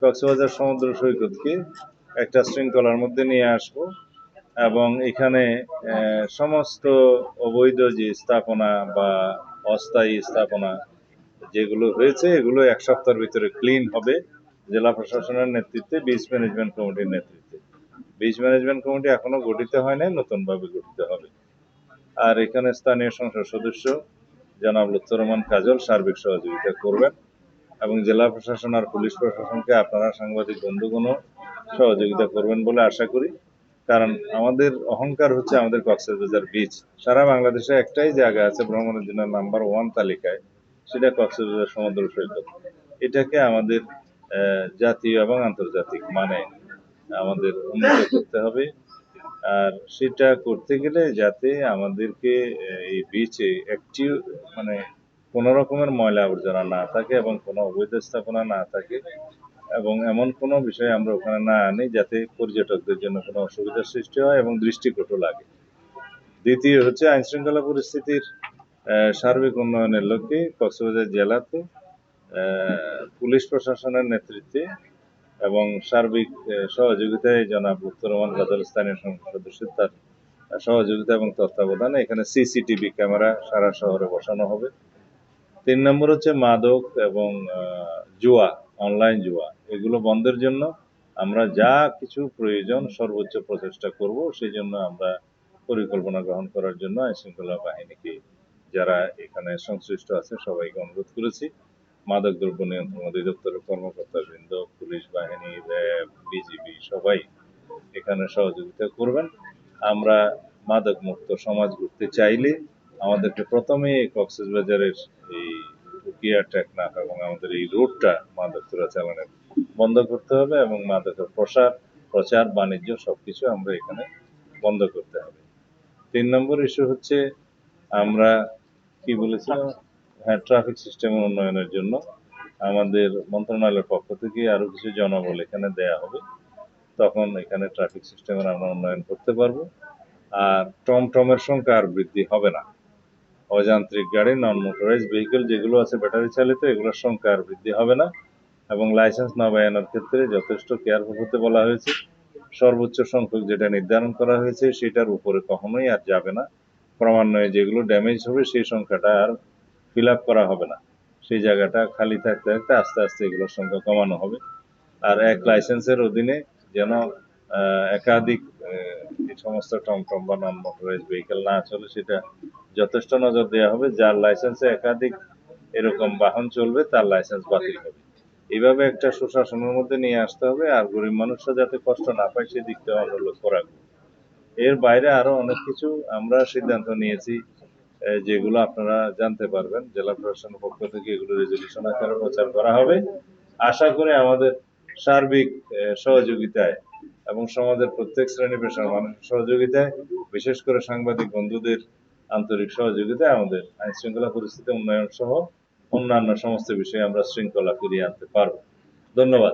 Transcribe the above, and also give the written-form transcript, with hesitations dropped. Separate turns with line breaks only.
কক্সবাজার সমুদ্র সৈকতকে একটা শৃঙ্খলার মধ্যে নিয়ে আসব এবং এখানে সমস্ত অবৈধ যে স্থাপনা বা অস্থায়ী স্থাপনা যেগুলো হয়েছে এগুলো এক সপ্তাহের ভিতরে ক্লিন হবে জেলা প্রশাসনের নেতৃত্বে, বিচ ম্যানেজমেন্ট কমিটির নেতৃত্বে। বিচ ম্যানেজমেন্ট কমিটি এখনো গঠিত হয় নাই, নতুন ভাবে গঠিত হবে। আর এখানে স্থানীয় সংসদ সদস্য জনাব লুৎফর রহমান কাজল সার্বিক সহযোগিতা করবেন এবং জেলা প্রশাসন আর পুলিশ প্রশাসনকে আপনারা সাংবাদিক বন্ধুগণও সহযোগিতা করবেন বলে আশা করি। কারণ আমাদের অহংকার হচ্ছে আমাদের কক্সবাজার বিচ। সারা বাংলাদেশে একটাই জায়গা আছে ভ্রমণের জন্য নাম্বার 1 তালিকায়, সেটা কক্সবাজার সমুদ্র সৈকত। এটাকে আমাদের জাতীয় এবং আন্তর্জাতিক মানে আমাদের উন্নত করতে হবে। আর সেটা করতে গেলে যাতে আমাদেরকে এই বিচে একটি মানে কোন রকমের ময়লা আবর্জনা না থাকে এবং কোনো অবৈধ স্থাপনা না থাকে এবং এমন কোনো বিষয় আমরা ওখানে না আনি যাতে পর্যটকদের জন্য কোনো অসুবিধার সৃষ্টি হয় এবং দৃষ্টিকটু লাগে। দ্বিতীয় হচ্ছে আইন শৃঙ্খলা পরিস্থিতির সার্বিক উন্নয়নের লক্ষ্যে কক্সবাজার জেলাতে পুলিশ প্রশাসনের নেতৃত্বে এবং সার্বিক সহযোগিতায় জনাব লুৎফর রহমান কাজল স্থানীয় সংসদ সদস্য তার সহযোগিতা এবং তত্ত্বাবধানে এখানে সিসিটিভি ক্যামেরা সারা শহরে বসানো হবে। 3 নম্বর হচ্ছে মাদক এবং জুয়া, অনলাইন জুয়া, এগুলো বন্ধের জন্য আমরা যা কিছু প্রয়োজন সর্বোচ্চ প্রচেষ্টা করব। সেই জন্য আমরা পরিকল্পনা গ্রহণ করার জন্য আইন শৃঙ্খলা বাহিনীকে যারা এখানে সংশ্লিষ্ট আছে সবাইকে অনুরোধ করেছি। মাদক দ্রব্য নিয়ন্ত্রণ অধিদপ্তরের কর্মকর্তাবৃন্দ, পুলিশ বাহিনী, র্যাব, বিজিবি সবাই এখানে সহযোগিতা করবেন। আমরা মাদক মুক্ত সমাজ গড়তে চাইলে আমাদেরকে প্রথমে কক্সবাজারের এই উকিয়া টেকনাফ এবং আমাদের এই রোডটা মাদক চোরাচালানের বন্ধ করতে হবে এবং মাদকের প্রচার বাণিজ্য সবকিছু আমরা এখানে বন্ধ করতে হবে। 3 নম্বর ইস্যু হচ্ছে আমরা কি বলেছিলাম, হ্যাঁ, ট্রাফিক সিস্টেমের উন্নয়নের জন্য আমাদের মন্ত্রণালয়ের পক্ষ থেকে আরো কিছু জনবল এখানে দেয়া হবে। তখন এখানে ট্রাফিক সিস্টেমের আমরা উন্নয়ন করতে পারবো। আর টমটমের সংখ্যা আর বৃদ্ধি হবে না। অযান্ত্রিক গাড়ি, নন মোটরাইজ ভেহিকেল যেগুলো আছে ব্যাটারি চালিত, এগুলোর সংখ্যা আর বৃদ্ধি হবে না এবং লাইসেন্স নবায়নের ক্ষেত্রে যথেষ্ট কেয়ারফুল হতে বলা হয়েছে। সর্বোচ্চ সংখ্যক যেটা নির্ধারণ করা হয়েছে সেটার উপরে কখনোই আর যাবে না। ক্রমান্বয়ে যেগুলো ড্যামেজ হবে সেই সংখ্যাটা আর ফিল আপ করা হবে না, সেই জায়গাটা খালি থাকতে থাকতে আস্তে আস্তে এগুলোর সংখ্যা কমানো হবে। আর এক লাইসেন্সের অধীনে যেন একাধিক এই সমস্ত টমটম বা নন মোটরাইজ ভেহিকেল না চলে সেটা যথেষ্ট নজর দেওয়া হবে। যার লাইসেন্সে একাধিক এরকম বাহন চলবে তার লাইসেন্স বাতিল হবে। এইভাবে একটা সুশাসনের মধ্যে নিয়ে আসতে হবে আর গরিব মানুষরা যাতে কষ্ট না পায় সেদিকটা আমরা লক্ষ্য রাখবো। এর বাইরে আরো অনেক কিছু আমরা সিদ্ধান্ত নিয়েছি যেগুলো আপনারা জানতে পারবেন। জেলা প্রশাসনের পক্ষ থেকে এগুলো রেজলিউশন আকারে প্রচার করা হবে। আশা করি আমাদের সার্বিক সহযোগিতায় এবং সমাজের প্রত্যেক শ্রেণী পেশার মানুষের সহযোগিতায়, বিশেষ করে সাংবাদিক বন্ধুদের আন্তরিক সহযোগিতায় আমাদের আইন শৃঙ্খলা পরিস্থিতি উন্নয়ন সহ অন্যান্য সমস্ত বিষয়ে আমরা শৃঙ্খলা ফিরিয়ে আনতে পারব। ধন্যবাদ।